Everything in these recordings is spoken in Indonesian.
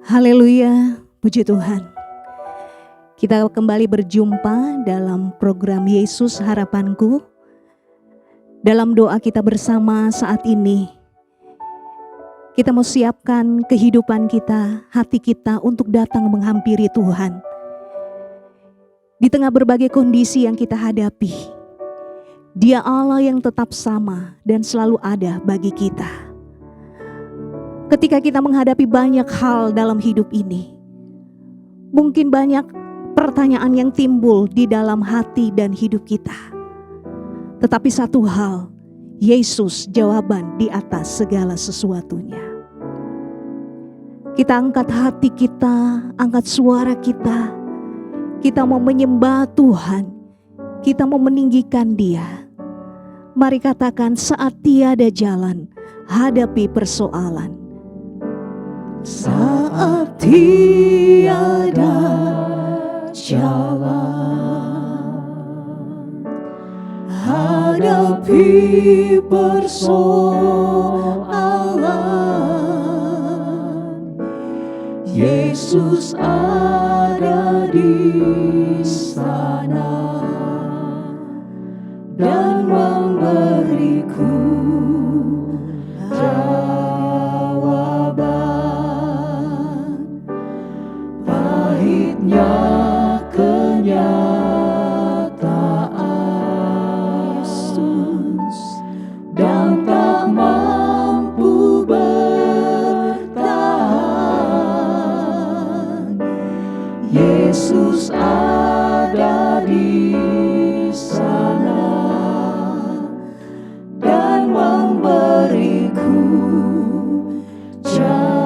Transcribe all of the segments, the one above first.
Haleluya, puji Tuhan. Kita kembali berjumpa dalam program Yesus Harapanku. Dalam doa kita bersama saat ini, kita mau siapkan kehidupan kita, hati kita untuk datang menghampiri Tuhan. Di tengah berbagai kondisi yang kita hadapi, Dia Allah yang tetap sama dan selalu ada bagi kita. Ketika kita menghadapi banyak hal dalam hidup ini, mungkin banyak pertanyaan yang timbul di dalam hati dan hidup kita. Tetapi satu hal, Yesus jawaban di atas segala sesuatunya. Kita angkat hati kita, angkat suara kita. Kita mau menyembah Tuhan, kita mau meninggikan Dia. Mari katakan, saat tiada jalan, hadapi persoalan. Saat tiada jalan, hadapi persoalan. Yesus ada di sana dan memberiku jawaban. Pahitnya kenyataan Yesus dan tak mampu bertahan. Yesus ada di sana dan memberiku jawaban.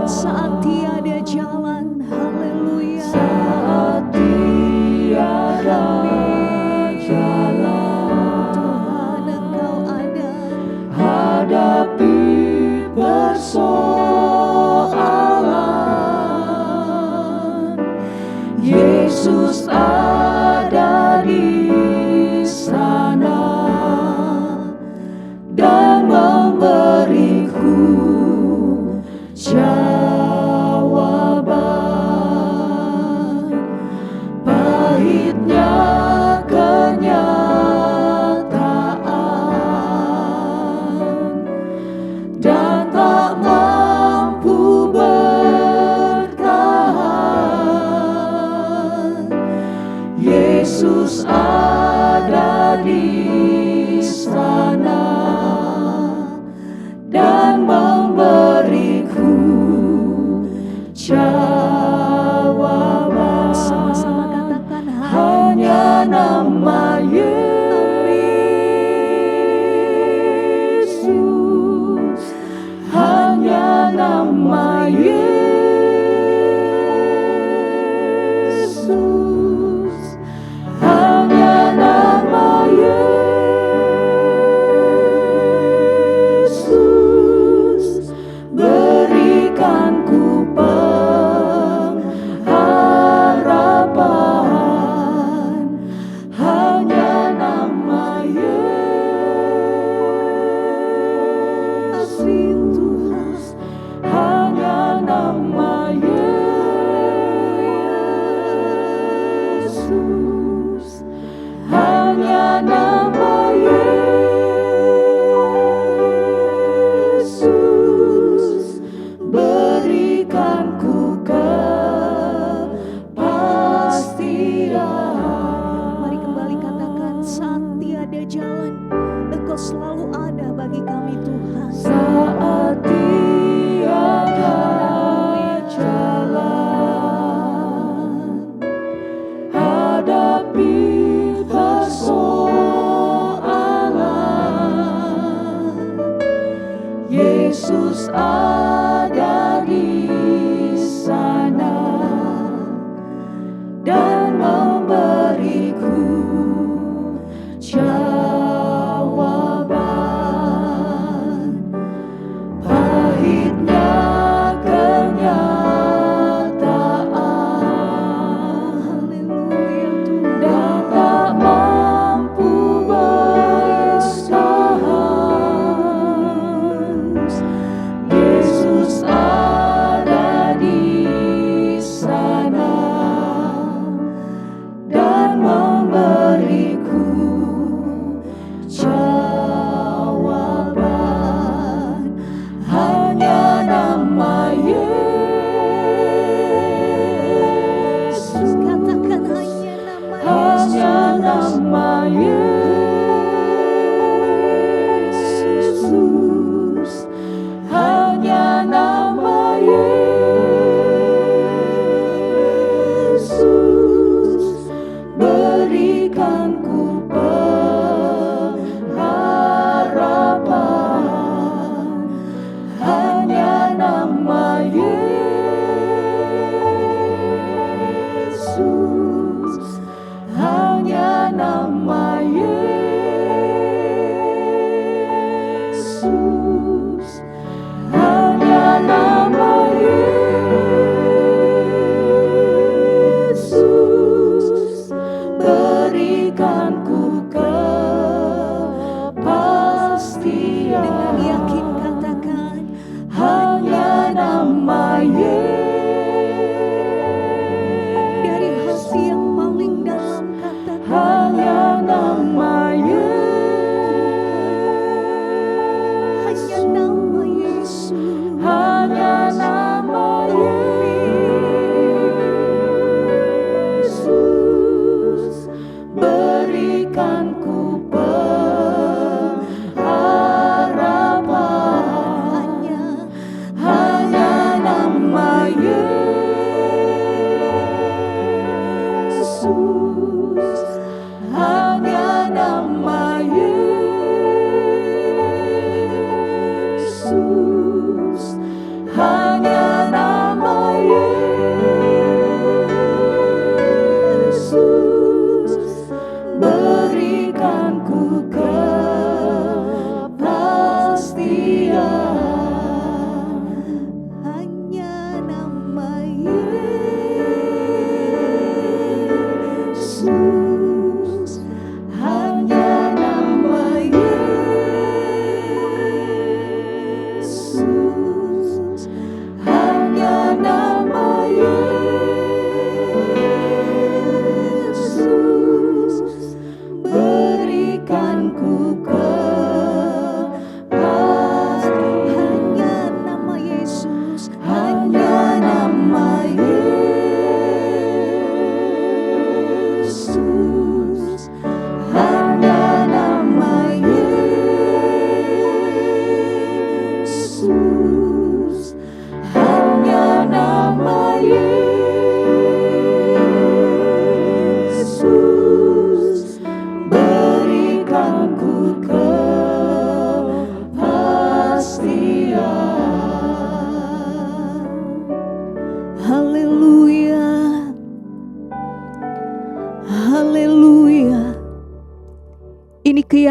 Saat tiada jalan, haleluya. Saat tiada jalan, Tuhan Engkau ada. hadapi persoalan. Yesus ada di sana dan memberiku jawaban. Pahitnya kenyataan dan tak mampu bertahan. Yesus ada di sana dan memberiku jawaban. Sama-sama katakan, Hanya nama Yesus, hanya nama Yesus, hanya nama Yesus, berikan ku pengharapan. Hanya nama Yesus, hanya nama Yesus, hanya nama Yesus, berikan ku kepastian. mari kembali katakan, saat tiada jalan, Engkau selalu ada bagi kami Tuhan. Saat tiada jalan, hadapi persoalan. Yesus ada di sana dan memberiku jawaban. Pahitnya kenyataan, Haleluya Tuhan. dan tak mampu bertahan.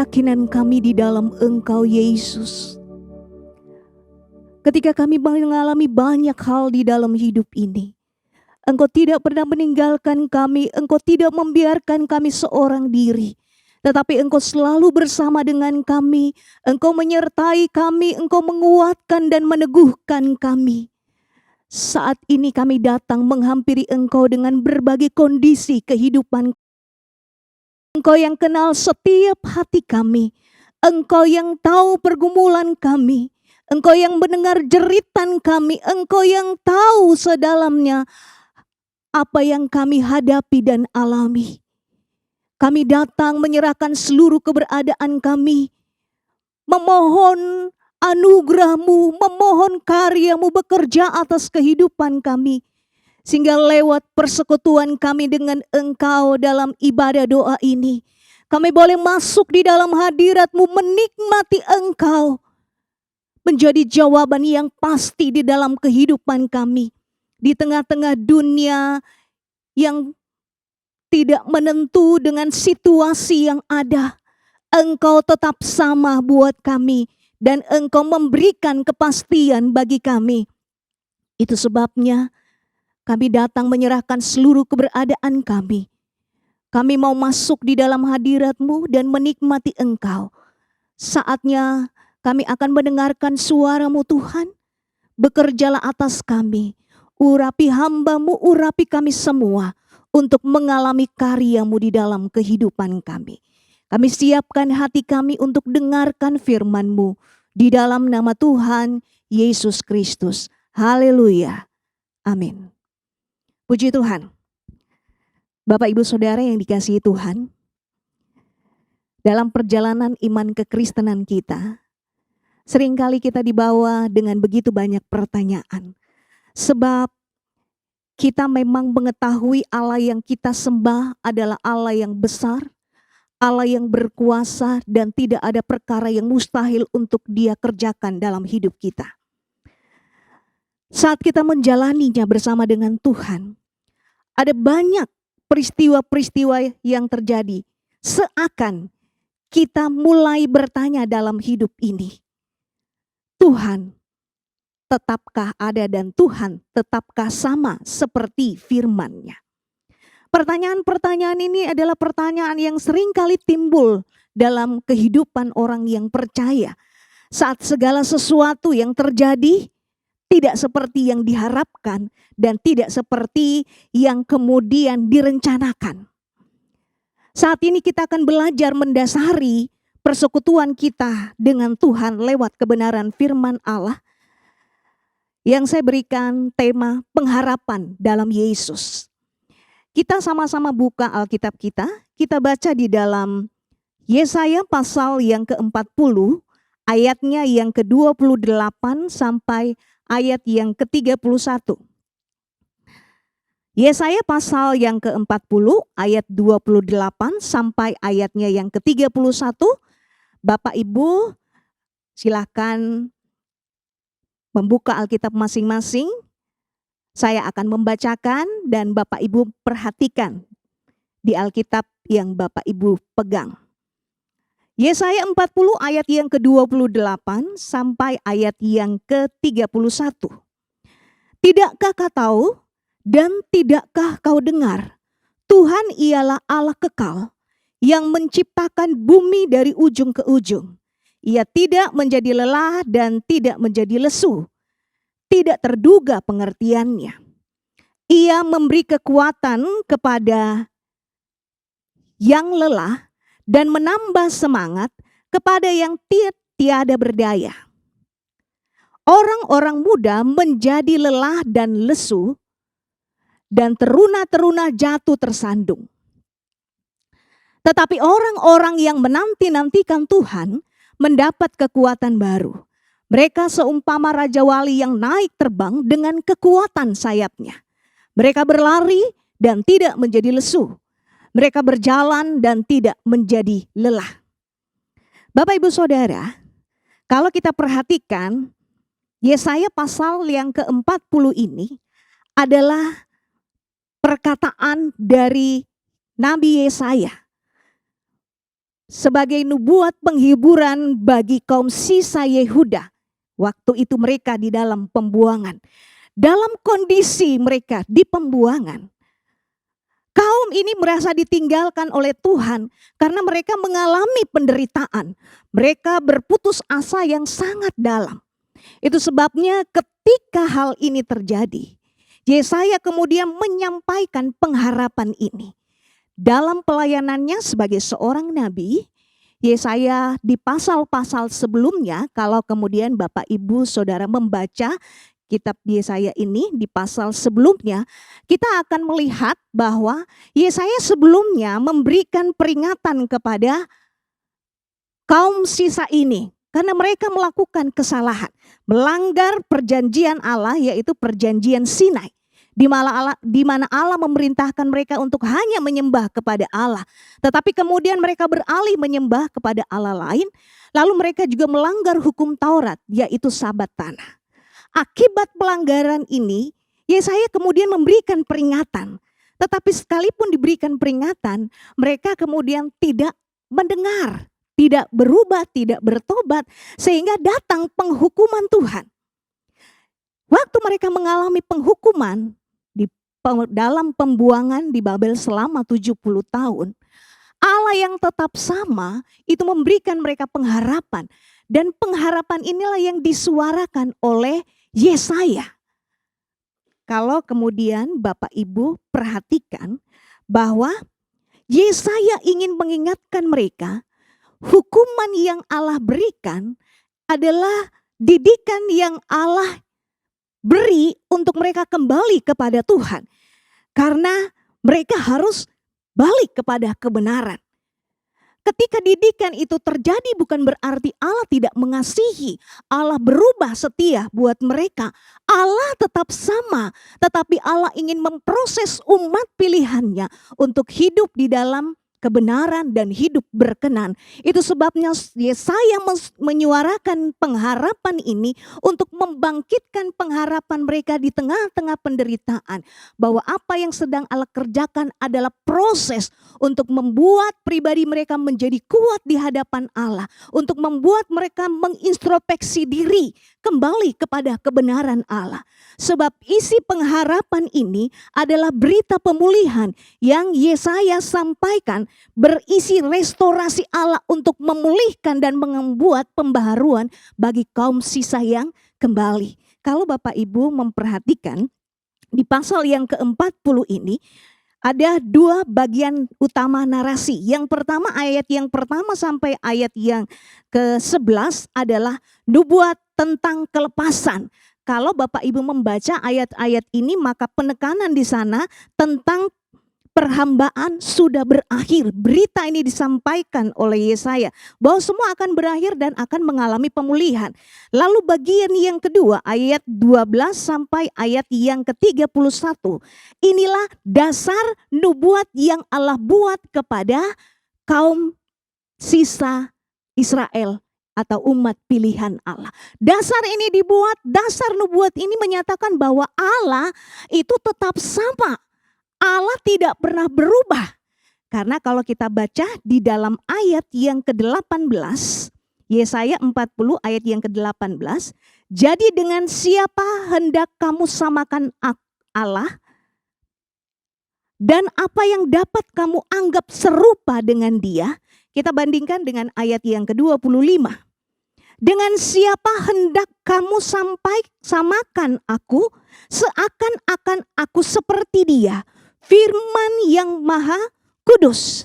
keyakinan kami di dalam Engkau Yesus. Ketika kami mengalami banyak hal di dalam hidup ini, Engkau tidak pernah meninggalkan kami, Engkau tidak membiarkan kami seorang diri. Tetapi Engkau selalu bersama dengan kami, Engkau menyertai kami, Engkau menguatkan dan meneguhkan kami. Saat ini kami datang menghampiri Engkau dengan berbagai kondisi kehidupan. Engkau yang kenal setiap hati kami, Engkau yang tahu pergumulan kami, Engkau yang mendengar jeritan kami, Engkau yang tahu sedalamnya apa yang kami hadapi dan alami. Kami datang menyerahkan seluruh keberadaan kami, memohon anugerah-Mu, memohon karya-Mu bekerja atas kehidupan kami. Sehingga lewat persekutuan kami dengan Engkau dalam ibadah doa ini, kami boleh masuk di dalam hadirat-Mu, menikmati Engkau. Menjadi jawaban yang pasti di dalam kehidupan kami. Di tengah-tengah dunia yang tidak menentu dengan situasi yang ada, Engkau tetap sama buat kami dan Engkau memberikan kepastian bagi kami. Itu sebabnya kami datang menyerahkan seluruh keberadaan kami. Kami mau masuk di dalam hadirat-Mu dan menikmati Engkau. Saatnya kami akan mendengarkan suara-Mu Tuhan. Bekerjalah atas kami. Urapi hamba-Mu, urapi kami semua untuk mengalami karya-Mu di dalam kehidupan kami. Kami siapkan hati kami untuk dengarkan firman-Mu di dalam nama Tuhan Yesus Kristus. Haleluya. Amin. Puji Tuhan. Bapak Ibu Saudara yang dikasihi Tuhan, dalam perjalanan iman kekristenan kita, seringkali kita dibawa dengan begitu banyak pertanyaan. Sebab kita memang mengetahui Allah yang kita sembah adalah Allah yang besar, Allah yang berkuasa dan tidak ada perkara yang mustahil untuk Dia kerjakan dalam hidup kita. Saat kita menjalaninya bersama dengan Tuhan, ada banyak peristiwa-peristiwa yang terjadi. Seakan kita mulai bertanya dalam hidup ini, Tuhan, tetapkah ada dan Tuhan tetapkah sama seperti firman-Nya? Pertanyaan-pertanyaan ini adalah pertanyaan yang sering kali timbul dalam kehidupan orang yang percaya. Saat segala sesuatu yang terjadi tidak seperti yang diharapkan dan tidak seperti yang kemudian direncanakan. Saat ini kita akan belajar mendasari persekutuan kita dengan Tuhan lewat kebenaran firman Allah. Yang saya berikan tema pengharapan dalam Yesus. Kita sama-sama buka Alkitab kita baca di dalam Yesaya pasal yang ke-40, ayatnya yang ke-28 sampai ayat yang ke-31. Yesaya pasal yang ke-40, ayat 28 sampai ayatnya yang ke-31. Bapak Ibu silakan membuka Alkitab masing-masing. Saya akan membacakan dan Bapak Ibu perhatikan di Alkitab yang Bapak Ibu pegang. Yesaya 40 ayat yang ke-28 sampai ayat yang ke-31. Tidakkah kau tahu dan tidakkah kau dengar? Tuhan ialah Allah kekal yang menciptakan bumi dari ujung ke ujung. Ia tidak menjadi lelah dan tidak menjadi lesu. Tidak terduga pengertiannya. Ia memberi kekuatan kepada yang lelah dan menambah semangat kepada yang tiada berdaya. Orang-orang muda menjadi lelah dan lesu dan teruna-teruna jatuh tersandung. Tetapi orang-orang yang menanti-nantikan Tuhan mendapat kekuatan baru. Mereka seumpama Raja Wali yang naik terbang dengan kekuatan sayapnya. Mereka berlari dan tidak menjadi lesu. Mereka berjalan dan tidak menjadi lelah. Bapak Ibu Saudara, kalau kita perhatikan Yesaya pasal yang ke-40 ini adalah perkataan dari Nabi Yesaya. sebagai nubuat penghiburan bagi kaum sisa Yehuda. Waktu itu mereka di dalam pembuangan. Dalam kondisi mereka di pembuangan, kaum ini merasa ditinggalkan oleh Tuhan karena mereka mengalami penderitaan. Mereka berputus asa yang sangat dalam. Itu sebabnya ketika hal ini terjadi, Yesaya kemudian menyampaikan pengharapan ini. Dalam pelayanannya sebagai seorang nabi, Yesaya di pasal-pasal sebelumnya, kalau kemudian Bapak Ibu Saudara membaca kitab Yesaya ini di pasal sebelumnya, kita akan melihat bahwa Yesaya sebelumnya memberikan peringatan kepada kaum sisa ini karena mereka melakukan kesalahan, melanggar perjanjian Allah, yaitu perjanjian Sinai, di mana Allah memerintahkan mereka untuk hanya menyembah kepada Allah. Tetapi kemudian mereka beralih menyembah kepada Allah lain, lalu mereka juga melanggar hukum Taurat, yaitu Sabat tanah. Akibat pelanggaran ini, Yesaya kemudian memberikan peringatan. Tetapi sekalipun diberikan peringatan, mereka kemudian tidak mendengar, tidak berubah, tidak bertobat, sehingga datang penghukuman Tuhan. Waktu mereka mengalami penghukuman dalam pembuangan di Babel selama 70 tahun, Allah yang tetap sama itu memberikan mereka pengharapan. Dan pengharapan inilah yang disuarakan oleh Yesaya. Kalau kemudian Bapak Ibu perhatikan bahwa Yesaya ingin mengingatkan mereka, hukuman yang Allah berikan adalah didikan yang Allah beri untuk mereka kembali kepada Tuhan. Karena mereka harus balik kepada kebenaran. Ketika didikan itu terjadi bukan berarti Allah tidak mengasihi. Allah berubah setia buat mereka. Allah tetap sama, tetapi Allah ingin memproses umat pilihannya untuk hidup di dalam kebenaran dan hidup berkenan. Itu sebabnya Yesaya menyuarakan pengharapan ini untuk membangkitkan pengharapan mereka di tengah-tengah penderitaan. Bahwa apa yang sedang Allah kerjakan adalah proses untuk membuat pribadi mereka menjadi kuat di hadapan Allah. Untuk membuat mereka mengintrospeksi diri kembali kepada kebenaran Allah. Sebab isi pengharapan ini adalah berita pemulihan yang Yesaya sampaikan, berisi restorasi Allah untuk memulihkan dan membuat pembaharuan bagi kaum sisa yang kembali. Kalau Bapak Ibu memperhatikan di pasal yang ke-40 ini ada dua bagian utama narasi. Yang pertama, ayat yang pertama sampai ayat yang ke-11 adalah nubuat tentang kelepasan. Kalau Bapak Ibu membaca ayat-ayat ini, maka penekanan di sana tentang perhambaan sudah berakhir. Berita ini disampaikan oleh Yesaya bahwa semua akan berakhir dan akan mengalami pemulihan. Lalu bagian yang kedua, ayat 12 sampai ayat yang ke-31. Inilah dasar nubuat yang Allah buat kepada kaum sisa Israel atau umat pilihan Allah. Dasar ini dibuat, dasar nubuat ini menyatakan bahwa Allah itu tetap sama. Allah tidak pernah berubah. Karena kalau kita baca di dalam ayat yang ke-18, Yesaya 40 ayat yang ke-18, jadi dengan siapa hendak kamu samakan Allah, dan apa yang dapat kamu anggap serupa dengan dia. Kita bandingkan dengan ayat yang ke-25. Dengan siapa hendak kamu samakan aku, seakan-akan aku seperti dia, firman yang maha kudus.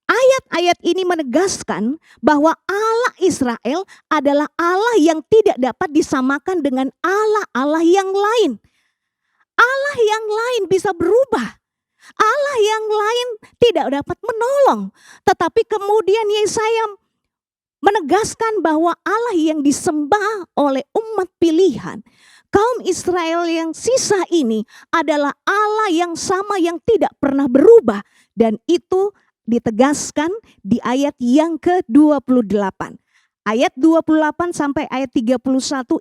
Ayat-ayat ini menegaskan bahwa Allah Israel adalah Allah yang tidak dapat disamakan dengan Allah-Allah yang lain. Allah yang lain bisa berubah. Allah yang lain tidak dapat menolong. Tetapi kemudian Yesaya menegaskan bahwa Allah yang disembah oleh umat pilihan, kaum Israel yang sisa ini adalah Allah yang sama yang tidak pernah berubah. Dan itu ditegaskan di ayat yang ke-28. Ayat 28 sampai ayat 31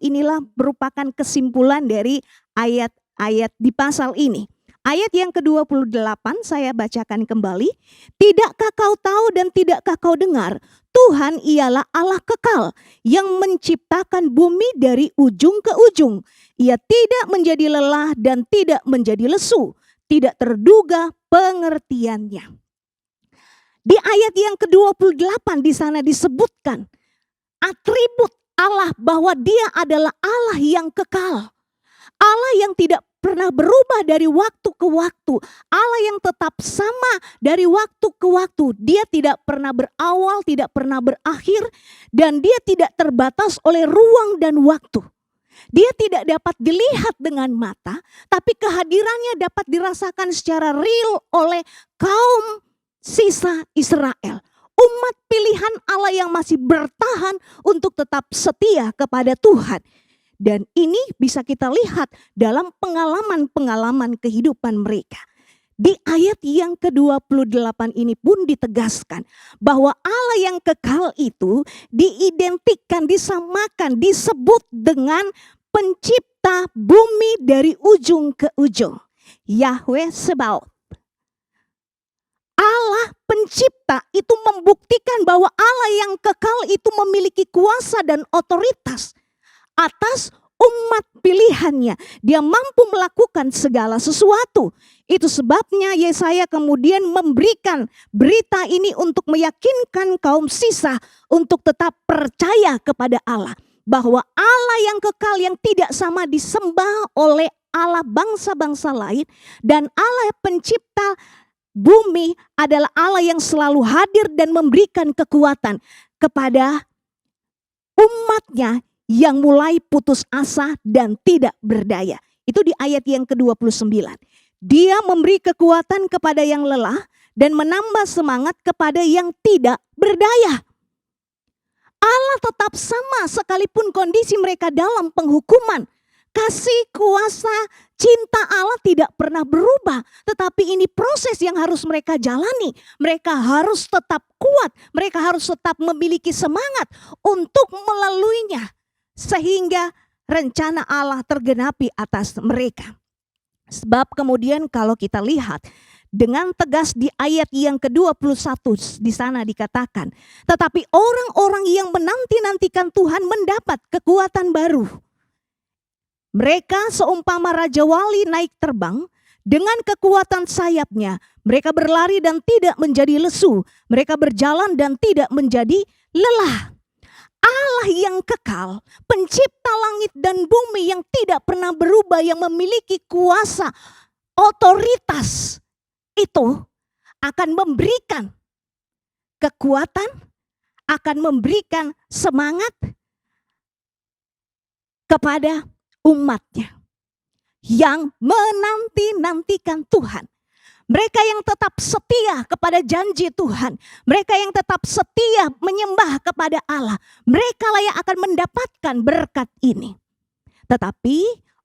inilah merupakan kesimpulan dari ayat-ayat di pasal ini. Ayat yang ke-28 saya bacakan kembali. Tidakkah kau tahu dan tidakkah kau dengar? Tuhan ialah Allah kekal yang menciptakan bumi dari ujung ke ujung. Ia tidak menjadi lelah dan tidak menjadi lesu. Tidak terduga pengertiannya. Di ayat yang ke-28 di sana disebutkan atribut Allah bahwa Dia adalah Allah yang kekal. Allah yang tidak pernah berubah dari waktu ke waktu. Allah yang tetap sama dari waktu ke waktu. Dia tidak pernah berawal, tidak pernah berakhir. Dan dia tidak terbatas oleh ruang dan waktu. Dia tidak dapat dilihat dengan mata. Tapi kehadirannya dapat dirasakan secara real oleh kaum sisa Israel. Umat pilihan Allah yang masih bertahan untuk tetap setia kepada Tuhan. Dan ini bisa kita lihat dalam pengalaman-pengalaman kehidupan mereka. Di ayat yang ke-28 ini pun ditegaskan bahwa Allah yang kekal itu diidentikan, disamakan, disebut dengan pencipta bumi dari ujung ke ujung. Yahweh Sebaot. Allah pencipta itu membuktikan bahwa Allah yang kekal itu memiliki kuasa dan otoritas atas umat pilihannya. Dia mampu melakukan segala sesuatu. Itu sebabnya Yesaya kemudian memberikan berita ini untuk meyakinkan kaum sisa untuk tetap percaya kepada Allah. Bahwa Allah yang kekal yang tidak sama disembah oleh Allah bangsa-bangsa lain. Dan Allah pencipta bumi adalah Allah yang selalu hadir dan memberikan kekuatan kepada umatnya yang mulai putus asa dan tidak berdaya. Itu di ayat yang ke-29. Dia memberi kekuatan kepada yang lelah dan menambah semangat kepada yang tidak berdaya. Allah tetap sama sekalipun kondisi mereka dalam penghukuman. Kasih, kuasa, cinta Allah tidak pernah berubah. Tetapi ini proses yang harus mereka jalani. Mereka harus tetap kuat. Mereka harus tetap memiliki semangat untuk melaluinya. Sehingga rencana Allah tergenapi atas mereka. Sebab kemudian kalau kita lihat dengan tegas di ayat yang ke-21 di sana dikatakan. Tetapi orang-orang yang menanti-nantikan Tuhan mendapat kekuatan baru. Mereka seumpama Raja Wali naik terbang dengan kekuatan sayapnya. Mereka berlari dan tidak menjadi lesu. Mereka berjalan dan tidak menjadi lelah. Allah yang kekal, pencipta langit dan bumi yang tidak pernah berubah, yang memiliki kuasa, otoritas, itu akan memberikan kekuatan, akan memberikan semangat kepada umatnya yang menanti-nantikan Tuhan. Mereka yang tetap setia kepada janji Tuhan. Mereka yang tetap setia menyembah kepada Allah. Mereka lah yang akan mendapatkan berkat ini. Tetapi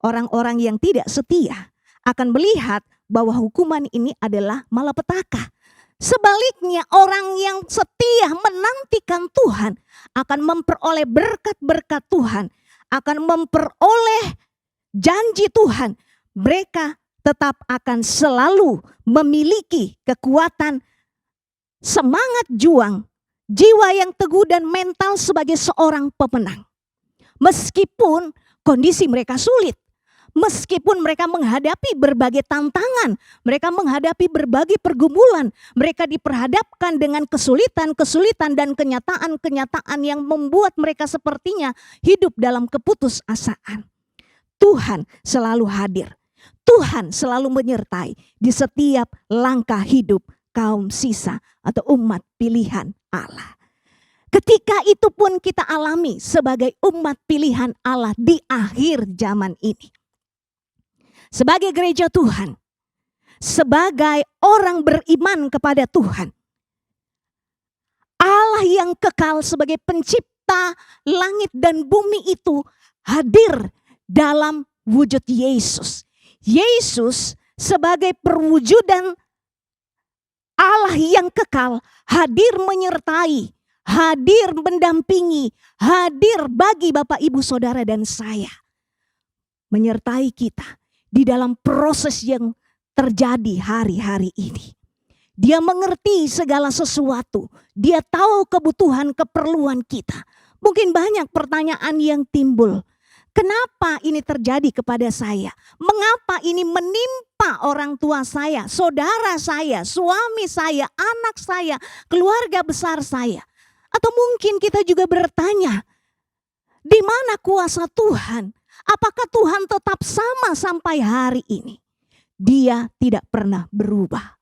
orang-orang yang tidak setia akan melihat bahwa hukuman ini adalah malapetaka. Sebaliknya orang yang setia menantikan Tuhan akan memperoleh berkat-berkat Tuhan. Akan memperoleh janji Tuhan. Mereka tetap akan selalu memiliki kekuatan, semangat juang, jiwa yang teguh dan mental sebagai seorang pemenang. Meskipun kondisi mereka sulit, meskipun mereka menghadapi berbagai tantangan, mereka menghadapi berbagai pergumulan, mereka diperhadapkan dengan kesulitan-kesulitan dan kenyataan-kenyataan yang membuat mereka sepertinya hidup dalam keputusasaan. Tuhan selalu hadir. Tuhan selalu menyertai di setiap langkah hidup kaum sisa atau umat pilihan Allah. Ketika itu pun kita alami sebagai umat pilihan Allah di akhir zaman ini. Sebagai gereja Tuhan, sebagai orang beriman kepada Tuhan. Allah yang kekal sebagai pencipta langit dan bumi itu hadir dalam wujud Yesus. Yesus sebagai perwujudan Allah yang kekal hadir menyertai, hadir mendampingi, hadir bagi Bapak Ibu Saudara dan saya. Menyertai kita di dalam proses yang terjadi hari-hari ini. Dia mengerti segala sesuatu. Dia tahu kebutuhan keperluan kita. Mungkin banyak pertanyaan yang timbul. Kenapa ini terjadi kepada saya? Mengapa ini menimpa orang tua saya, saudara saya, suami saya, anak saya, keluarga besar saya? Atau mungkin kita juga bertanya, di mana kuasa Tuhan? Apakah Tuhan tetap sama sampai hari ini? Dia tidak pernah berubah.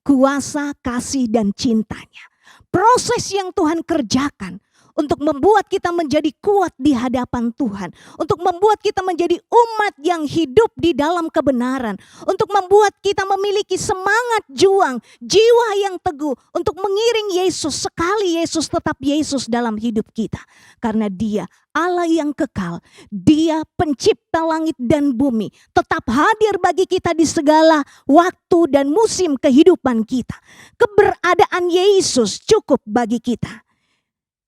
Kuasa, kasih, dan cintanya. Proses yang Tuhan kerjakan untuk membuat kita menjadi kuat di hadapan Tuhan. Untuk membuat kita menjadi umat yang hidup di dalam kebenaran. Untuk membuat kita memiliki semangat juang, jiwa yang teguh. Untuk mengiring Yesus sekali Yesus tetap Yesus dalam hidup kita. Karena Dia Allah yang kekal, Dia pencipta langit dan bumi, tetap hadir bagi kita di segala waktu dan musim kehidupan kita. Keberadaan Yesus cukup bagi kita.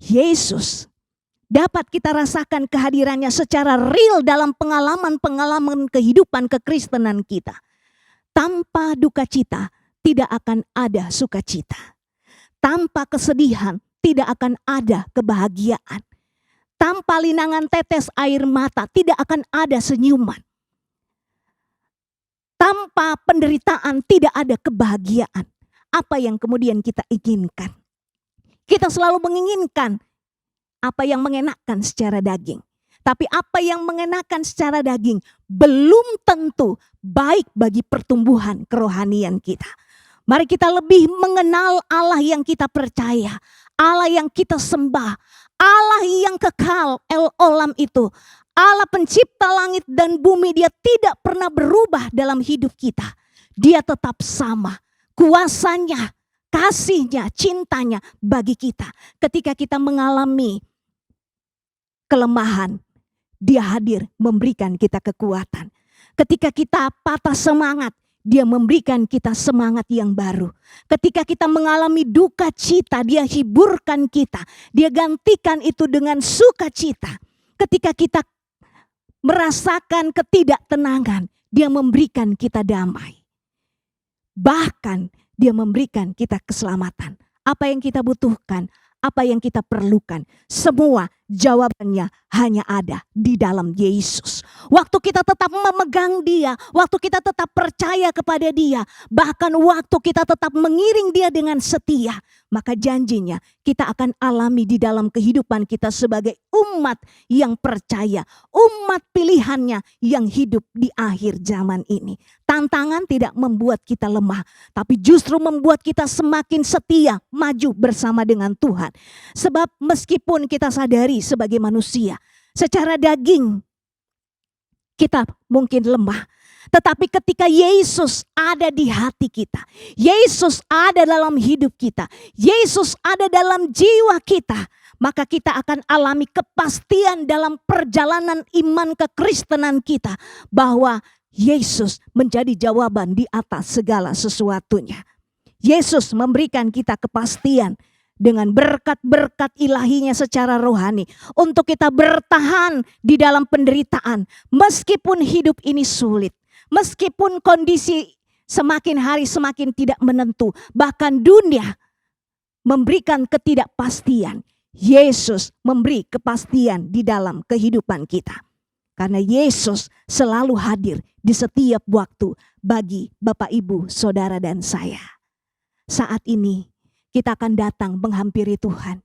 Yesus dapat kita rasakan kehadirannya secara real dalam pengalaman-pengalaman kehidupan kekristenan kita. Tanpa duka cita tidak akan ada sukacita. Tanpa kesedihan tidak akan ada kebahagiaan. Tanpa linangan tetes air mata tidak akan ada senyuman. Tanpa penderitaan tidak ada kebahagiaan. Apa yang kemudian kita inginkan? Kita selalu menginginkan apa yang mengenakan secara daging. Tapi apa yang mengenakan secara daging belum tentu baik bagi pertumbuhan kerohanian kita. Mari kita lebih mengenal Allah yang kita percaya. Allah yang kita sembah. Allah yang kekal, El Olam itu. Allah pencipta langit dan bumi, Dia tidak pernah berubah dalam hidup kita. Dia tetap sama. Kuasanya, kasihnya, cintanya bagi kita. Ketika kita mengalami kelemahan, Dia hadir memberikan kita kekuatan. Ketika kita patah semangat, Dia memberikan kita semangat yang baru. Ketika kita mengalami duka cita, Dia hiburkan kita. Dia gantikan itu dengan sukacita. Ketika kita merasakan ketidaktenangan, Dia memberikan kita damai. Bahkan Dia memberikan kita keselamatan. Apa yang kita butuhkan, apa yang kita perlukan, semua jawabannya hanya ada di dalam Yesus. Waktu kita tetap memegang Dia, waktu kita tetap percaya kepada Dia, bahkan waktu kita tetap mengiring Dia dengan setia, maka janjinya kita akan alami di dalam kehidupan kita sebagai umat yang percaya, umat pilihannya yang hidup di akhir zaman ini. Tantangan tidak membuat kita lemah, tapi justru membuat kita semakin setia maju bersama dengan Tuhan. Sebab meskipun kita sadari sebagai manusia, secara daging kita mungkin lemah. Tetapi ketika Yesus ada di hati kita, Yesus ada dalam hidup kita, Yesus ada dalam jiwa kita, maka kita akan alami kepastian dalam perjalanan iman kekristenan kita bahwa Yesus menjadi jawaban di atas segala sesuatunya. Yesus memberikan kita kepastian dengan berkat-berkat ilahinya secara rohani untuk kita bertahan di dalam penderitaan meskipun hidup ini sulit, meskipun kondisi semakin hari semakin tidak menentu, bahkan dunia memberikan ketidakpastian. Yesus memberi kepastian di dalam kehidupan kita. Karena Yesus selalu hadir di setiap waktu bagi Bapak, Ibu, Saudara, dan saya. Saat ini kita akan datang menghampiri Tuhan.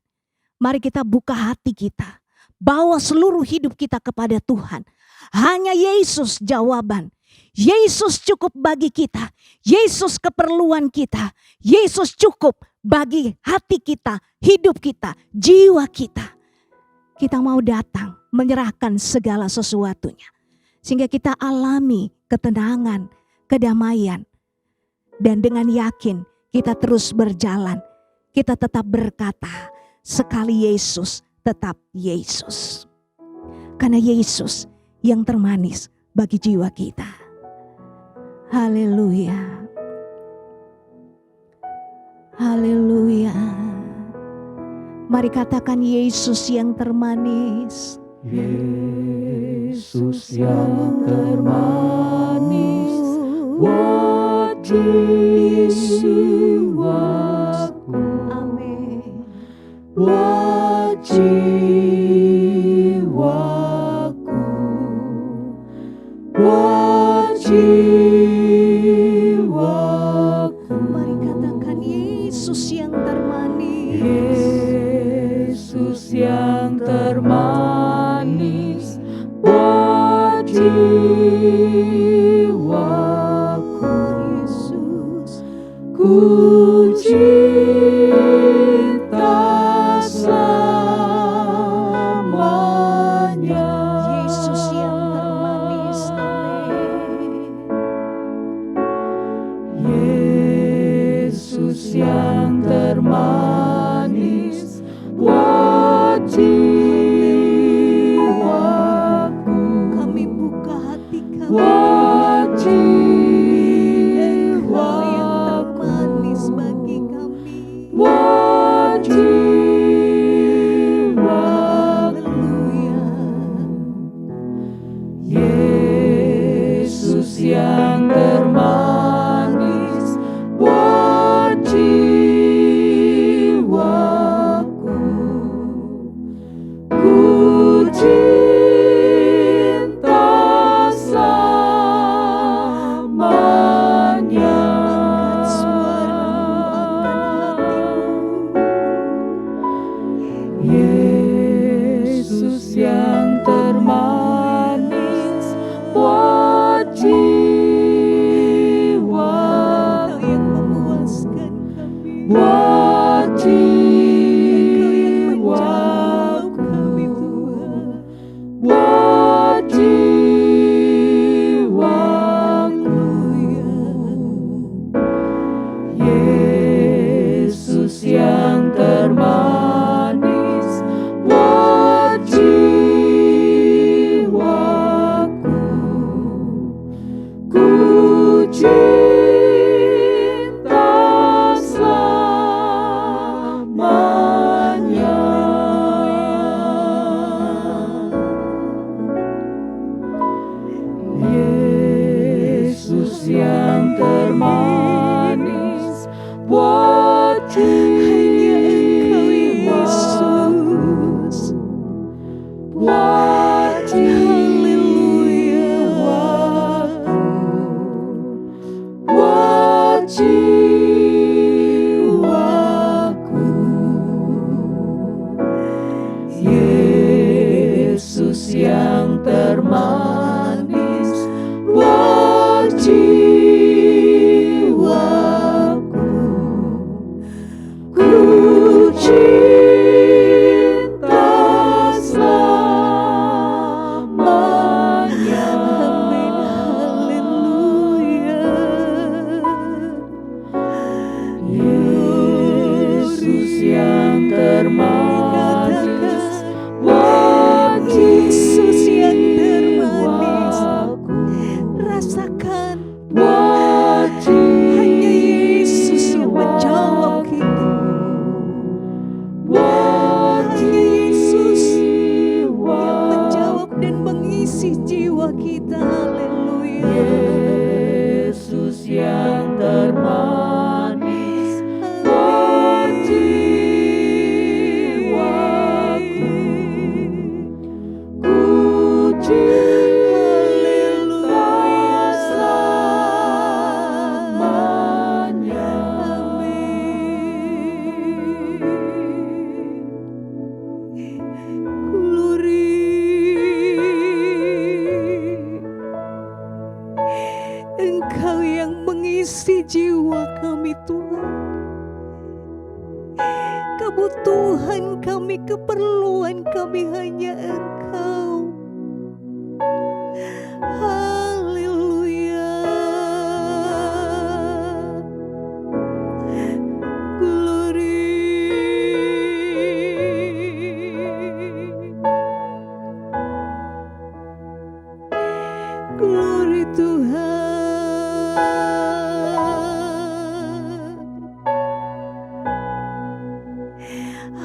Mari kita buka hati kita. Bawa seluruh hidup kita kepada Tuhan. Hanya Yesus jawaban. Yesus cukup bagi kita. Yesus keperluan kita. Yesus cukup bagi hati kita, hidup kita, jiwa kita. Kita mau datang menyerahkan segala sesuatunya. Sehingga kita alami ketenangan, kedamaian. Dan dengan yakin kita terus berjalan. Kita tetap berkata, sekali Yesus tetap Yesus. Karena Yesus yang termanis bagi jiwa kita. Haleluya. Haleluya. Mari katakan Yesus yang termanis. Yesus yang termanis jiwaku, Amin. buat jiwaku, buat jiwaku. Mari katakan Yesus yang termanis. Yesus yang termanis buat jiwaku, Yesus, ku cinta selamanya. Yesus yang termanis. Amin. Yesus yang termanis buat jiwaku, Kami buka hati kami. buat Engkau yang jiwaku, termanis bagi kami. buat jiwaku. Haleluya. Yesus yang termanis buat jiwaku, ku cinta selamanya. Angkat suaramu, angkat hatimu. Yesus yang termanis buat jiwaku, Engkau yang memuaskan kami. buat Engkau yang menjawab jiwaku, kami Tuhan. buat jiwaku. Yesus yang termanis buat jiwaku, ku cinta selamanya. Yesus yang termanis buat Hanya Engkau jiwaku, Yesus. buat Haleluya. jiwaku, buat jiwaku. Yesus yang termanis buat jiwaku, ku cinta selamanya. Amin. Haleluya. Yesus yang termanis buat Yesus yang termanis. jiwaku, Rasakan buat hanya Yesus yang menjawab kita. buat Hanya Yesus yang jiwaku. menjawab dan mengisi jiwa kita. Haleluya. Yesus yang termanis buat jiwaku, ku cinta selamanya. Engkau yang mengisi jiwa kami Tuhan. Kebutuhan kami, keperluan kami hanya Engkau. Haleluya. Glory Tuhan.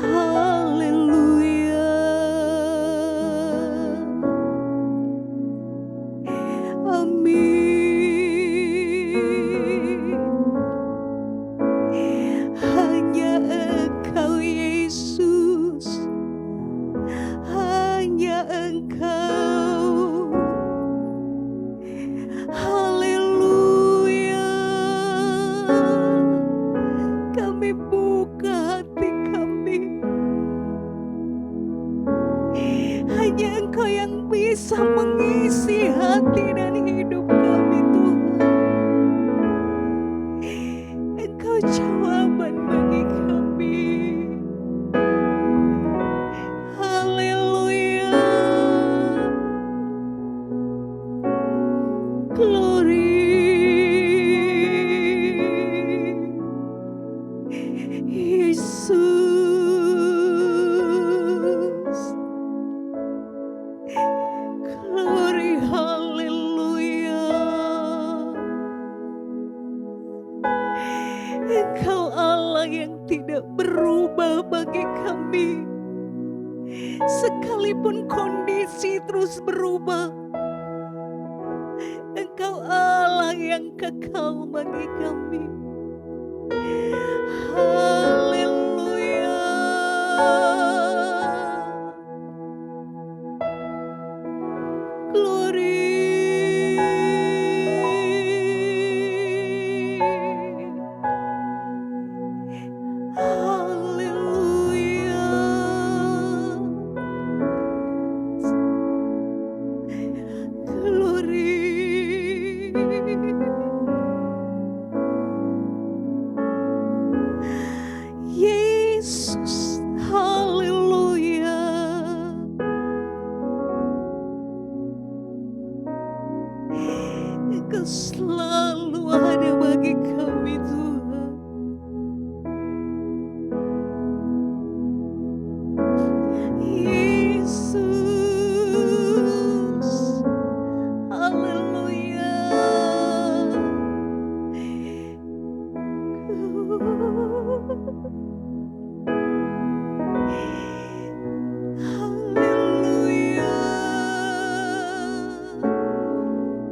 Haleluya. Engkau. Haleluya. Kami buka hati kami. Hanya Engkau yang bisa mengisi hati dan hidup kami, Tuhan. Engkau jawaban bagi kami. Haleluya. Glory. Yesus. Glory, haleluya. Engkau Allah yang tidak berubah bagi kami. Sekalipun kondisi terus berubah, Engkau Allah yang kekal bagi kami. Haleluya. Glory. Haleluya. Glory. Yesus, haleluya. Engkau selalu ada bagi kami, Tuhan. Yesus, haleluya. Haleluya.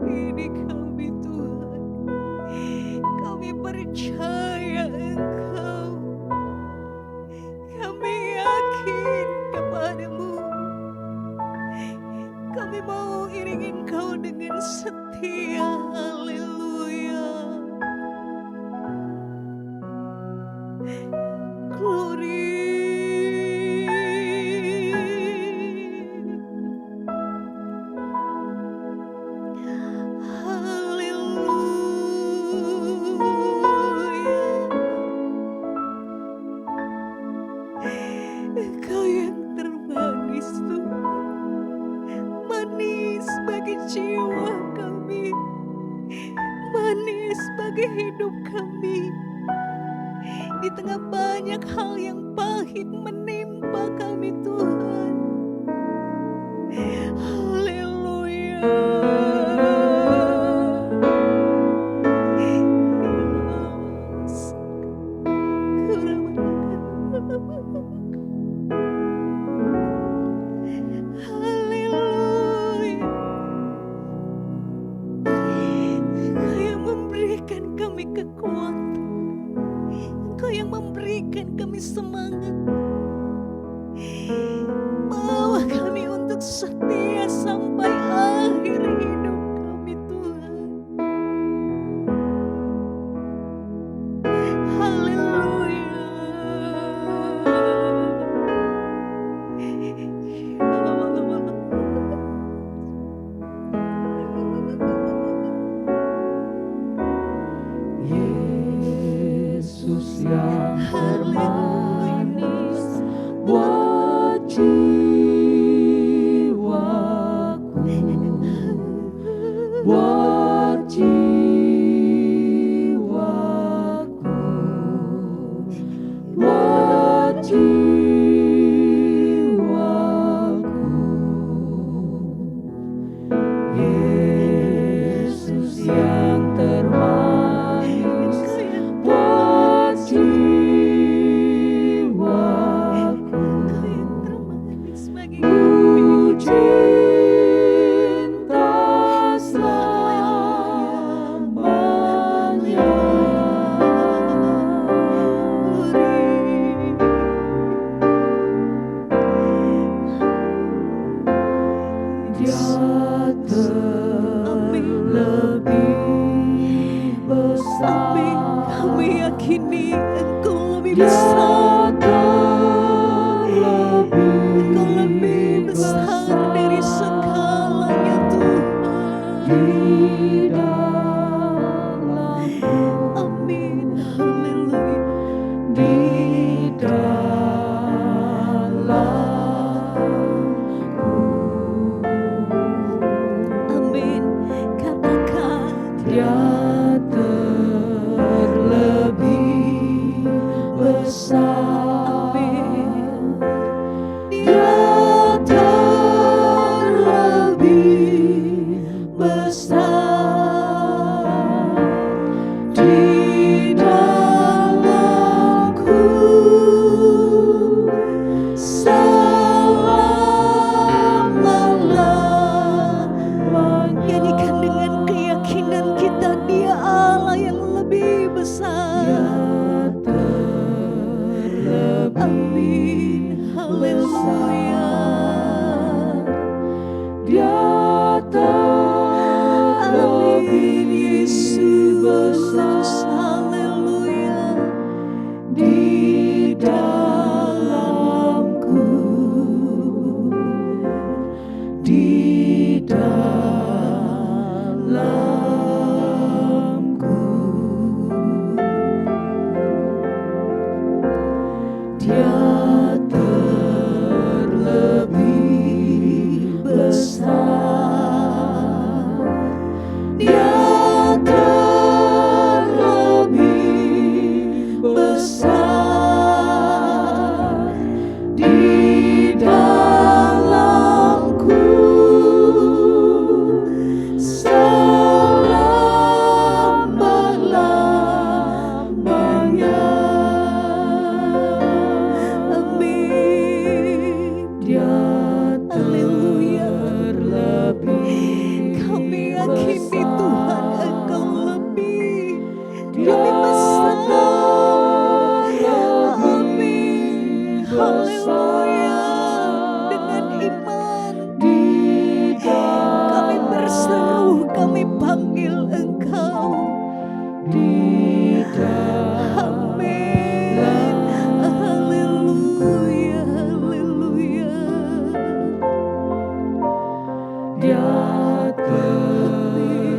Ini kami, Tuhan. Kami percaya Engkau. Kami yakin kepadamu. Kami mau iringi Engkau dengan setia. Haleluya. Glory. Engkau yang termanis, Tuhan. Manis bagi jiwa kami. Manis bagi hidup kami. Di tengah banyak hal yang pahit menimpa kami, Tuhan. Haleluya. Haleluya. Engkau yang memberikan kami kekuatan. Engkau yang memberikan kami semangat. besar dari segalanya Tuhan. di dalamku, Amin. Haleluya. di dalamku. Amin. Katakan Dia terlebih besar. amin. Dia terlebih besar di dalamku selama-lamanya. Nyanyikan dengan keyakinan kita, Dia Allah yang lebih besar. Amin. Haleluya. Dia Amin. terlebih Yesus. besar Haleluya. di dalamku, di dalamku. Dia terlebih besar. Dia terlebih besar di dalamku selama-lamanya. Amin. Dia Haleluya. terlebih Kami yakini besar. Tuhan, Engkau lebih Dia besar. terlebih Amin. Haleluya. besar Dengan iman di kami berseru, kami panggil Engkau. di Amin. Haleluya. Haleluya. Dia terlebih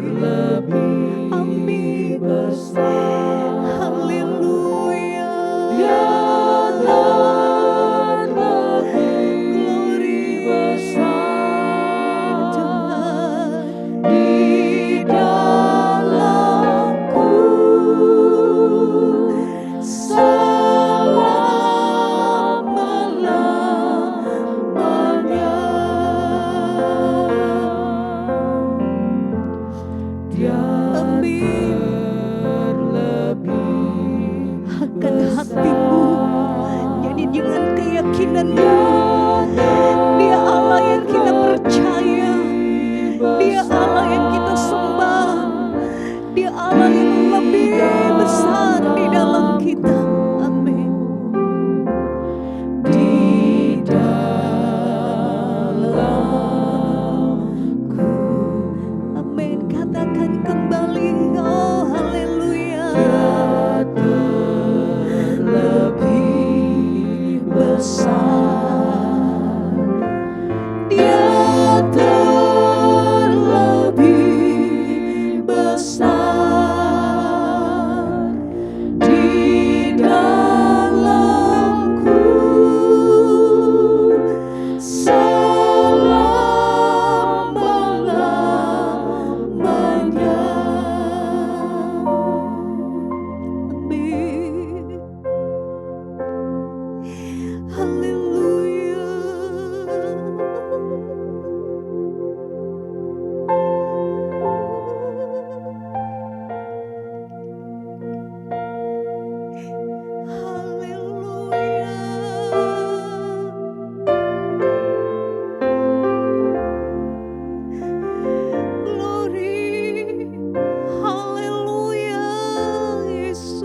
Amin. besar. Haleluya. Dia terlebih besar Tuhan. di dalamku selama-lamanya. Dia Amin. terlebih Akan hatimu, jadi dengan keyakinanmu, Dia Allah yang kita percaya, Dia Allah yang kita sembah, Dia Allah yang lebih besar di dalam kita. Amin. di dalamku. Amin. Katakan kembali, oh haleluya. Dia terlebih besar. Dia terlebih besar di dalamku selama-lamanya. Amin. Haleluya. Glory. Haleluya. Yesus,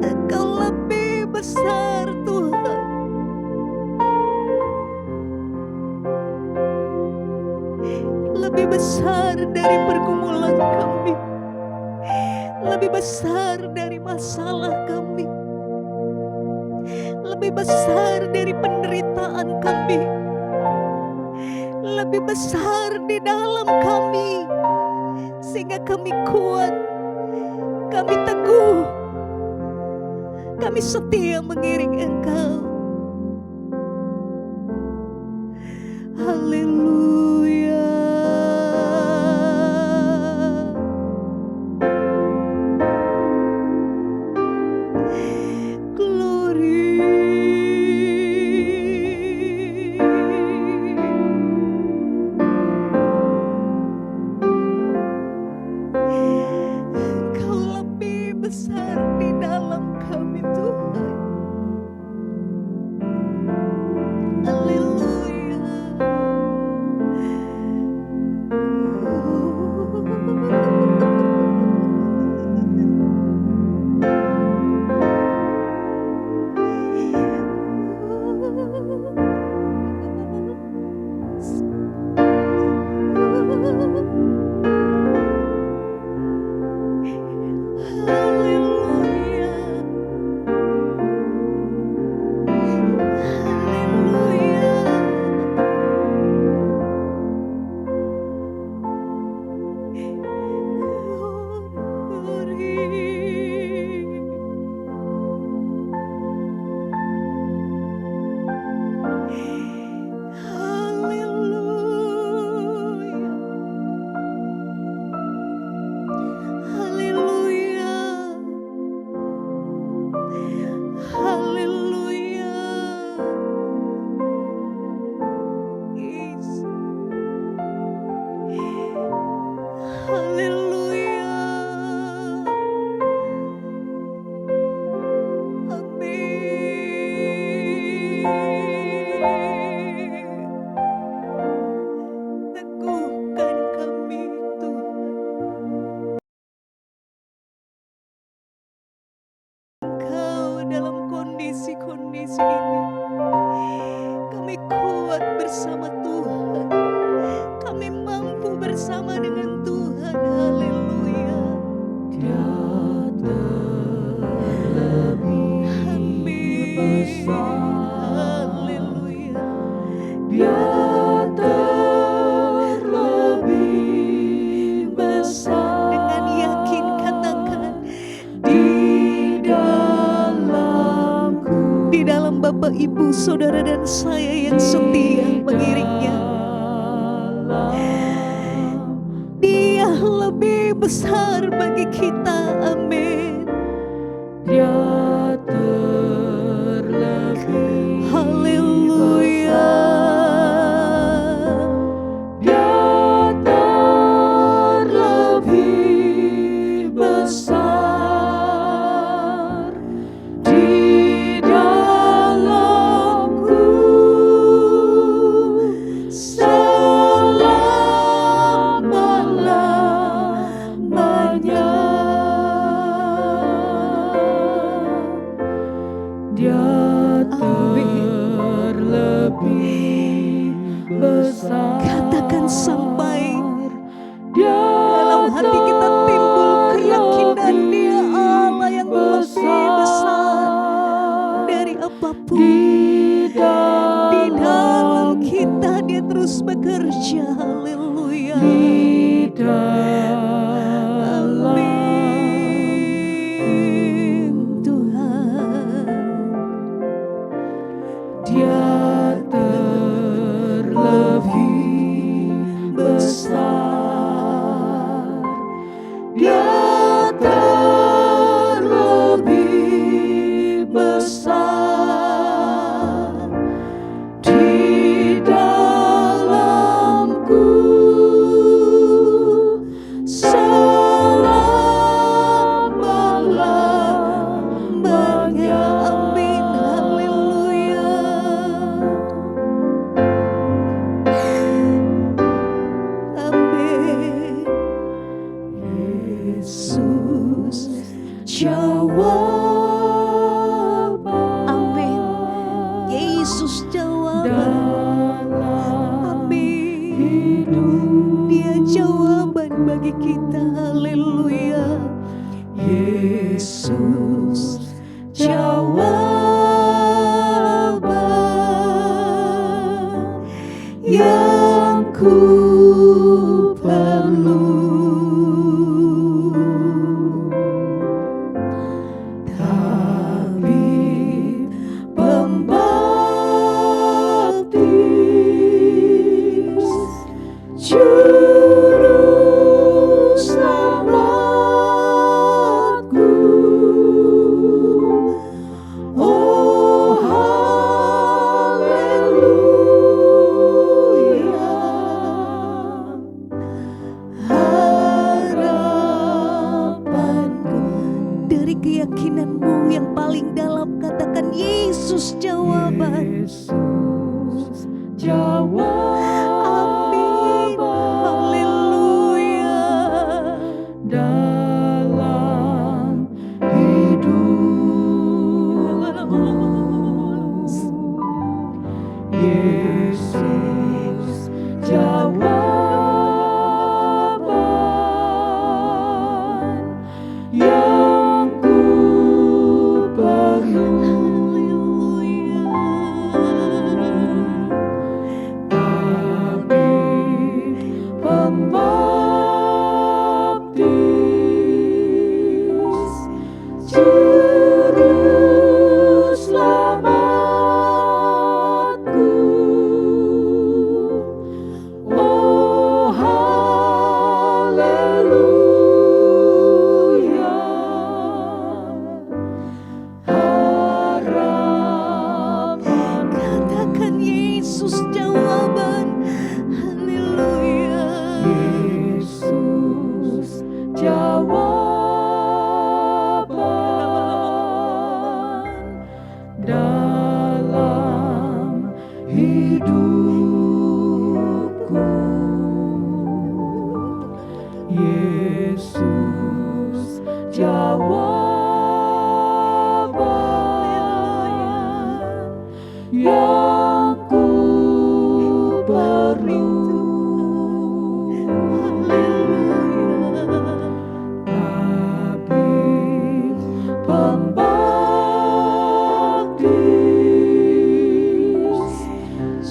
Engkau lebih besar Tuhan. Lebih besar dari pergumulan kami, lebih besar dari masalah kami, lebih besar dari penderitaan kami, lebih besar di dalam kami, sehingga kami kuat, kami teguh, kami setia mengiring Engkau. Haleluya. Engkau lebih besar di dalam kami, Tuhan. Haleluya. Teguhkan kami, Tuhan. Engkau dalam kondisi-kondisi ini, kami kuat bersama Tuhan, kami mampu bersama dengan Tuhan. Haleluya. Dia terlebih besar. Haleluya. Dia terlebih besar. Dengan yakin katakan, Di dalamku, di dalam Bapak, Ibu, Saudara dan saya yang setia mengiringnya, Dia lebih besar bagi kita. Amin. Dia terlebih Haleluya. Dia terlebih besar. Di dalamku selama-lamanya. Dia terlebih besar. Katakan sampai Dia dalam hati kita timbul keyakinan Dia Allah yang lebih besar dari apapun. Di Di dalam dalam kita Dia terus bekerja. Haleluya. Di dalam Amin, Tuhan. Dia terlebih besar. Dia terlebih besar. Di dalamku selama-lamanya. Amin. Haleluya. Amin. Yesus jawaban. Amin. Yesus jawaban. Dalam Amin. hidup. Dia jawaban bagi kita. Haleluya. Yesus jawaban. yang ku perlu. Tabib pembaptis, juru selamatku. Oh haleluya, harapanku. Dari keyakinanmu yang paling dalam, katakan Yesus jawaban. Yesus jawaban. Amin. Haleluya. Dalam hidupku, Yesus jawaban yang ku perlu. Tabib pembaptis, juru selamatku. Oh haleluya, harapan. Katakan Yesus jawaban. Haleluya. Yesus jawaban dalam hidupku. Yesus jawaban yang ku perlu. Tabib pembaptis,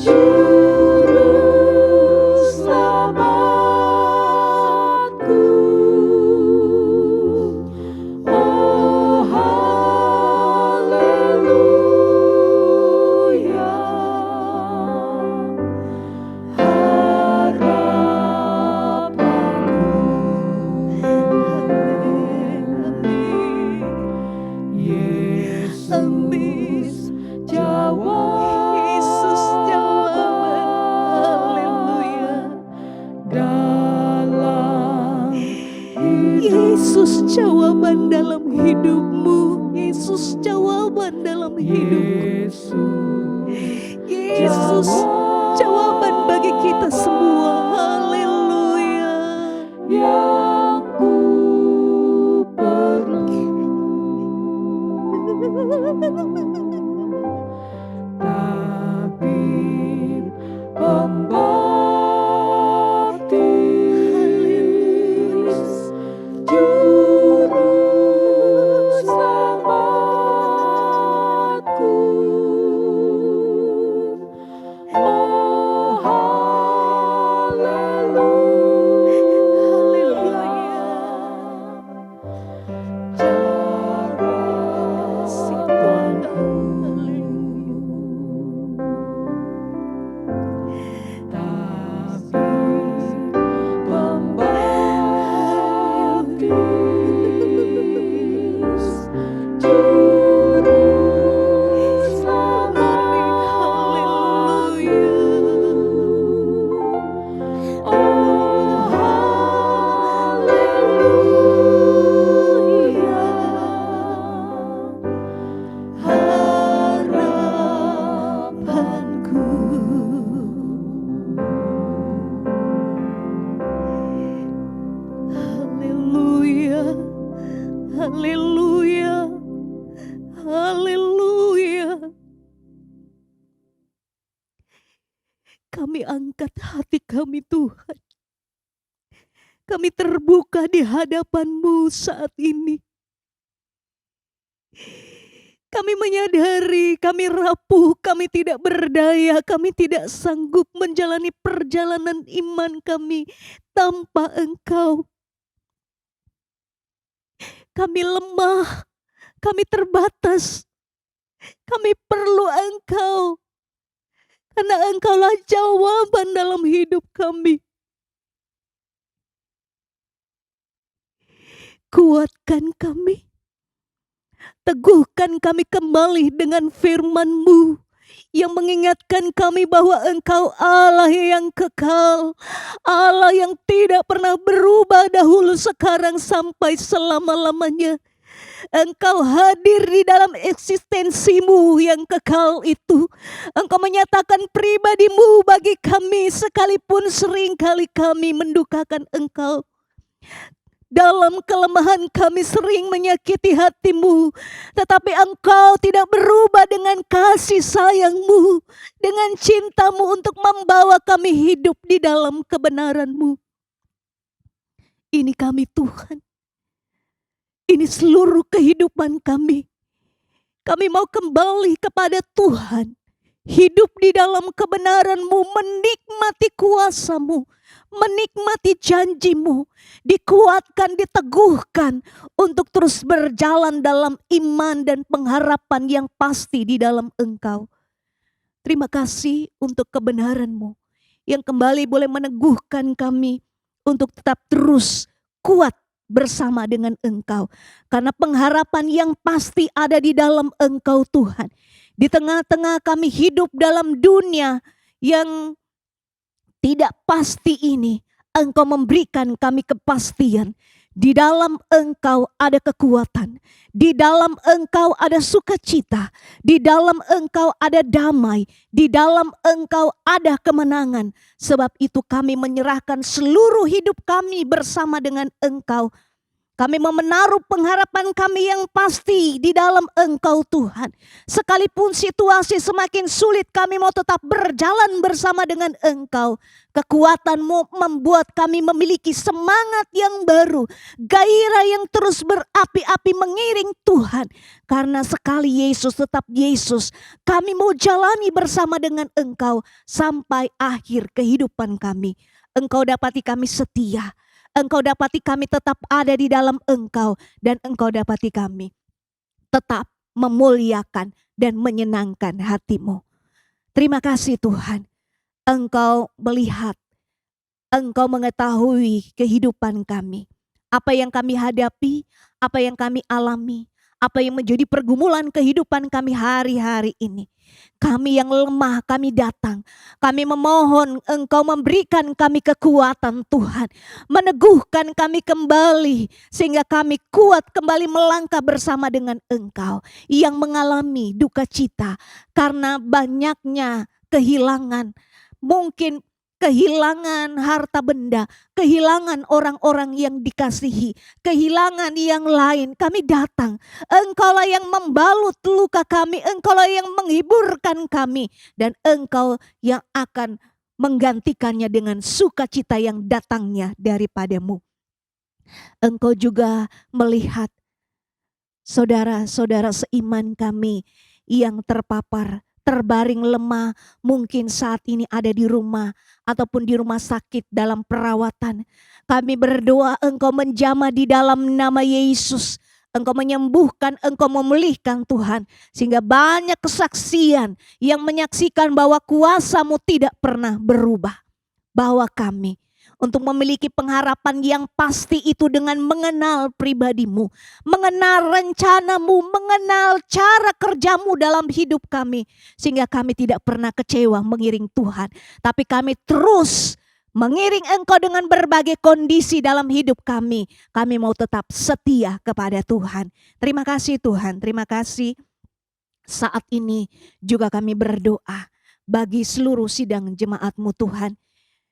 juru selamatku. Oh haleluya, Yesus jawaban. Yesus jawaban. Haleluya. Dalam Yesus jawaban dalam hidupmu. Yesus jawaban dalam hidupku. Yesus jawaban bagi kita semua. Haleluya. yang ku perlu. Tabib pembaptis, juru selamatku. Oh haleluya, harapanku. Tabib pembaptis, juru selamatku. Oh haleluya, harapanku. Haleluya. Haleluya. Haleluya. Kami angkat hati kami Tuhan. Kami terbuka di hadapan-Mu saat ini. Kami menyadari kami rapuh, kami tidak berdaya, kami tidak sanggup menjalani perjalanan iman kami tanpa Engkau. Kami lemah, kami terbatas, kami perlu Engkau. Karena Engkaulah jawaban dalam hidup kami. Kuatkan kami. Teguhkan kami kembali dengan firman-Mu yang mengingatkan kami bahwa Engkau Allah yang kekal, Allah yang tidak pernah berubah dahulu, sekarang, sampai selama-lamanya. Engkau hadir di dalam eksistensi-Mu yang kekal itu. Engkau menyatakan pribadi-Mu bagi kami sekalipun seringkali kami mendukakan Engkau. Dalam kelemahan kami sering menyakiti hati-Mu, tetapi Engkau tidak berubah dengan kasih sayang-Mu, dengan cinta-Mu untuk membawa kami hidup di dalam kebenaran-Mu. Ini kami Tuhan, ini seluruh kehidupan kami. Kami mau kembali kepada Tuhan, hidup di dalam kebenaran-Mu, menikmati kuasa-Mu, menikmati janji-Mu, dikuatkan, diteguhkan untuk terus berjalan dalam iman dan pengharapan yang pasti di dalam Engkau. Terima kasih untuk kebenaran-Mu yang kembali boleh meneguhkan kami untuk tetap terus kuat bersama dengan Engkau. Karena pengharapan yang pasti ada di dalam Engkau Tuhan. Di tengah-tengah kami hidup dalam dunia yang tidak pasti ini, Engkau memberikan kami kepastian. Di dalam Engkau ada kekuatan, di dalam Engkau ada sukacita, di dalam Engkau ada damai, di dalam Engkau ada kemenangan. Sebab itu kami menyerahkan seluruh hidup kami bersama dengan Engkau. Kami mau menaruh pengharapan kami yang pasti di dalam Engkau Tuhan. Sekalipun situasi semakin sulit, kami mau tetap berjalan bersama dengan Engkau. Kekuatan-Mu membuat kami memiliki semangat yang baru, gairah yang terus berapi-api mengiring Tuhan. Karena sekali Yesus tetap Yesus, kami mau jalani bersama dengan Engkau sampai akhir kehidupan kami. Engkau dapati kami setia. Engkau dapati kami tetap ada di dalam Engkau, dan Engkau dapati kami tetap memuliakan dan menyenangkan hati-Mu. Terima kasih Tuhan. Engkau melihat, Engkau mengetahui kehidupan kami. Apa yang kami hadapi, apa yang kami alami, apa yang menjadi pergumulan kehidupan kami hari-hari ini. Kami yang lemah, kami datang. Kami memohon Engkau memberikan kami kekuatan Tuhan. Meneguhkan kami kembali sehingga kami kuat kembali melangkah bersama dengan Engkau. Yang mengalami duka cita karena banyaknya kehilangan. Mungkin kehilangan harta benda, kehilangan orang-orang yang dikasihi, kehilangan yang lain. Kami datang, Engkaulah yang membalut luka kami, Engkaulah yang menghiburkan kami, dan Engkau yang akan menggantikannya dengan sukacita yang datangnya daripada-Mu. Engkau juga melihat saudara-saudara seiman kami yang terpapar, terbaring lemah, mungkin saat ini ada di rumah ataupun di rumah sakit dalam perawatan. Kami berdoa Engkau menjamah di dalam nama Yesus. Engkau menyembuhkan, Engkau memulihkan Tuhan. Sehingga banyak kesaksian yang menyaksikan bahwa kuasa-Mu tidak pernah berubah. Bawa kami untuk memiliki pengharapan yang pasti itu dengan mengenal pribadi-Mu, mengenal rencana-Mu, mengenal cara kerja-Mu dalam hidup kami. Sehingga kami tidak pernah kecewa mengiring Tuhan, tapi kami terus mengiring Engkau dengan berbagai kondisi dalam hidup kami. Kami mau tetap setia kepada Tuhan. Terima kasih Tuhan, terima kasih. Saat ini juga kami berdoa bagi seluruh sidang jemaat-Mu Tuhan.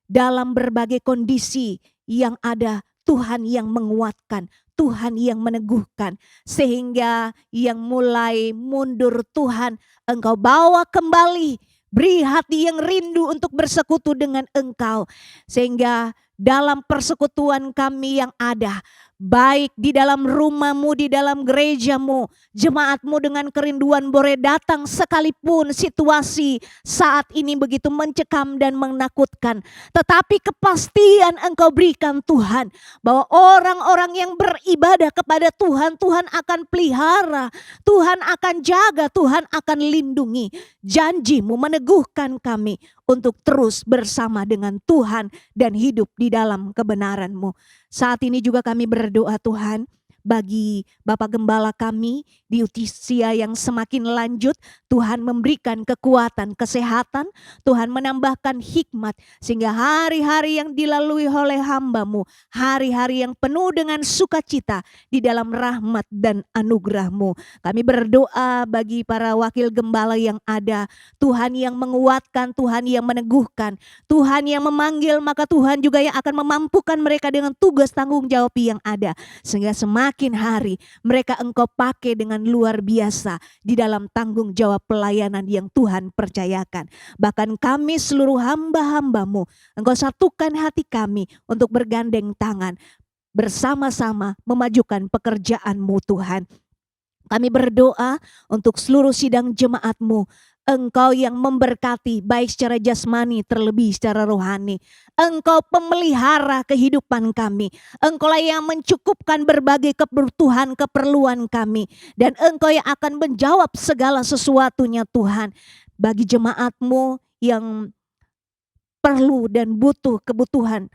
Dalam berbagai kondisi yang ada, Tuhan yang menguatkan, Tuhan yang meneguhkan. Sehingga yang mulai mundur Tuhan, Engkau bawa kembali. Beri hati yang rindu untuk bersekutu dengan Engkau. Sehingga dalam persekutuan kami yang ada, baik di dalam rumahmu, di dalam gerejamu, jemaatmu dengan kerinduan boleh datang sekalipun situasi saat ini begitu mencekam dan menakutkan. Tetapi kepastian Engkau berikan Tuhan, bahwa orang-orang yang beribadah kepada Tuhan, Tuhan akan pelihara, Tuhan akan jaga, Tuhan akan lindungi. Janji-Mu meneguhkan kami untuk terus bersama dengan Tuhan dan hidup di dalam kebenaran-Mu. Saat ini juga kami berdoa Tuhan, bagi Bapak Gembala kami di usia yang semakin lanjut, Tuhan memberikan kekuatan, kesehatan, Tuhan menambahkan hikmat, sehingga hari-hari yang dilalui oleh hamba-Mu, hari-hari yang penuh dengan sukacita di dalam rahmat dan anugerah-Mu. Kami berdoa bagi para wakil gembala yang ada, Tuhan yang menguatkan, Tuhan yang meneguhkan, Tuhan yang memanggil, maka Tuhan juga yang akan memampukan mereka dengan tugas tanggung jawab yang ada, sehingga semakin hari mereka Engkau pakai dengan luar biasa di dalam tanggung jawab pelayanan yang Tuhan percayakan. Bahkan kami seluruh hamba-hamba-Mu, Engkau satukan hati kami untuk bergandeng tangan bersama-sama memajukan pekerjaan-Mu Tuhan. Kami berdoa untuk seluruh sidang jemaat-Mu, Engkau yang memberkati baik secara jasmani terlebih secara rohani. Engkau pemelihara kehidupan kami. Engkaulah yang mencukupkan berbagai kebutuhan keperluan kami. Dan Engkau yang akan menjawab segala sesuatunya Tuhan. Bagi jemaat-Mu yang perlu dan butuh kebutuhan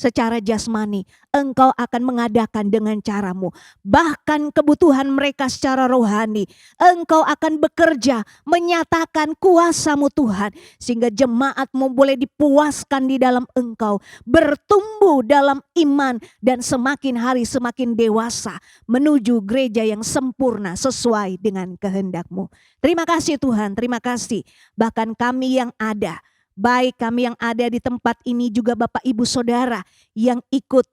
secara jasmani, Engkau akan mengadakan dengan cara-Mu. Bahkan kebutuhan mereka secara rohani, Engkau akan bekerja menyatakan kuasa-Mu Tuhan. Sehingga jemaat-Mu boleh dipuaskan di dalam Engkau, bertumbuh dalam iman dan semakin hari semakin dewasa menuju gereja yang sempurna sesuai dengan kehendak-Mu. Terima kasih Tuhan, terima kasih. Bahkan kami yang ada, baik kami yang ada di tempat ini juga Bapak Ibu Saudara yang ikut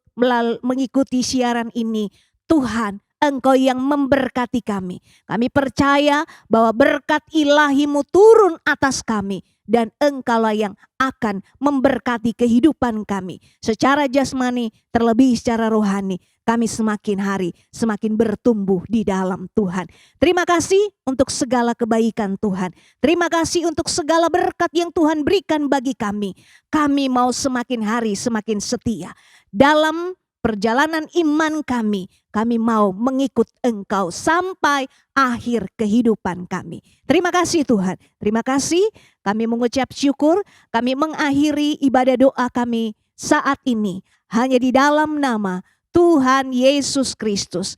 mengikuti siaran ini. Tuhan, Engkau yang memberkati kami. Kami percaya bahwa berkat ilahi-Mu turun atas kami. Dan Engkaulah yang akan memberkati kehidupan kami. Secara jasmani terlebih secara rohani. Kami semakin hari semakin bertumbuh di dalam Tuhan. Terima kasih untuk segala kebaikan Tuhan. Terima kasih untuk segala berkat yang Tuhan berikan bagi kami. Kami mau semakin hari semakin setia. Dalam perjalanan iman kami mau mengikut Engkau sampai akhir kehidupan kami. Terima kasih Tuhan. Terima kasih. Kami mengucap syukur. Kami mengakhiri ibadah doa kami saat ini hanya di dalam nama Tuhan Yesus Kristus.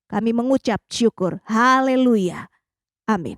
Kami mengucap syukur. Haleluya. Amin.